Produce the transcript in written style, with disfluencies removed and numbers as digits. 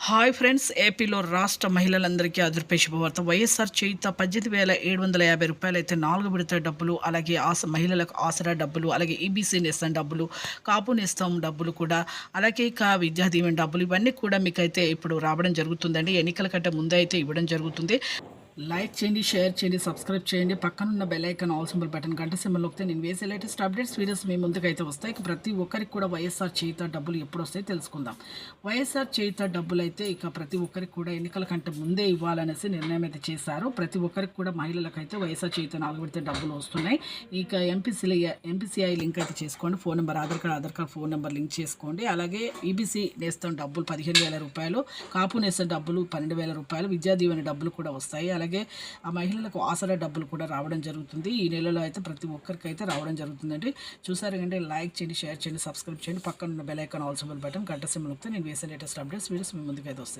Hi friends, ఏపీలో రాష్ట్ర మహిళలందరికీ అదుర్పే శుభవార్త. వైఎస్ఆర్ చేయుత 18,750 రూపాయలైతే 4 విడత డబ్బులు, అలాగే మహిళలకు ఆసరా డబ్బులు, అలాగే ఈబీసీ నేస్తం డబ్బులు, కాపు నేస్తం డబ్బులు కూడా, అలాగే విద్యా దీవెన డబ్బులు, ఇవన్నీ కూడా మీకైతే ఇప్పుడు రావడం జరుగుతుందండి. ఎన్నికల కంటే ముందే అయితే ఇవ్వడం జరుగుతుంది. లైక్ చేయండి, షేర్ చేయండి, సబ్స్క్రైబ్ చేయండి. పక్కనున్న bell icon all symbol button గంట సింబల్ నొక్కితే నేను వేసే లేటెస్ట్ అప్డేట్స్ వీడియోస్ మీ ముందుకు అయితే వస్తాయి. ప్రతి ఒక్కరికి కూడా వైఎస్ఆర్ చేయుత డబ్బులు ఎప్పుడు వస్తాయి తెలుసుకుందాం. వైఎస్ఆర్ చేయుత డబ్బులు అయితే ప్రతి ఒక్కరికి కూడా ఎన్నికల కంటే ముందే ఇవ్వాలనేసి నిర్ణయం అయితే చేశారు. ప్రతి ఒక్కరికి కూడా మహిళలకైతే వైఎస్ఆర్ చేయుత 4 విడత డబ్బులు వస్తున్నాయి. ఎంపీసీఐ లింక్ అయితే చేసుకోండి. Phone number, Aadhaar card phone number link చేసుకోండి. అలాగే ఈబీసీ నేస్తం డబ్బులు 15,000 రూపాయలు, కాపు నేస్తం డబ్బులు 12,000 రూపాయలు, విద్యా దీవెన డబ్బులు కూడా వస్తాయి. అలాగే ఆ మహిళలకు ఆసరా డబ్బులు కూడా రావడం జరుగుతుంది. ఈ నెలలో అయితే ప్రతి ఒక్కరికి అయితే రావడం జరుగుతుందండి. చూసారు కంటే లైక్ చేయండి, షేర్ చేయండి, సబ్స్క్రైబ్ చేయండి. పక్కన ఉన్న bell icon all symbol button గంట సింబల్ నొక్కితే నేను వేసే లేటెస్ట్ అప్డేట్స్ వీడియోస్ మీ ముందుకు అయితే వస్తాయి.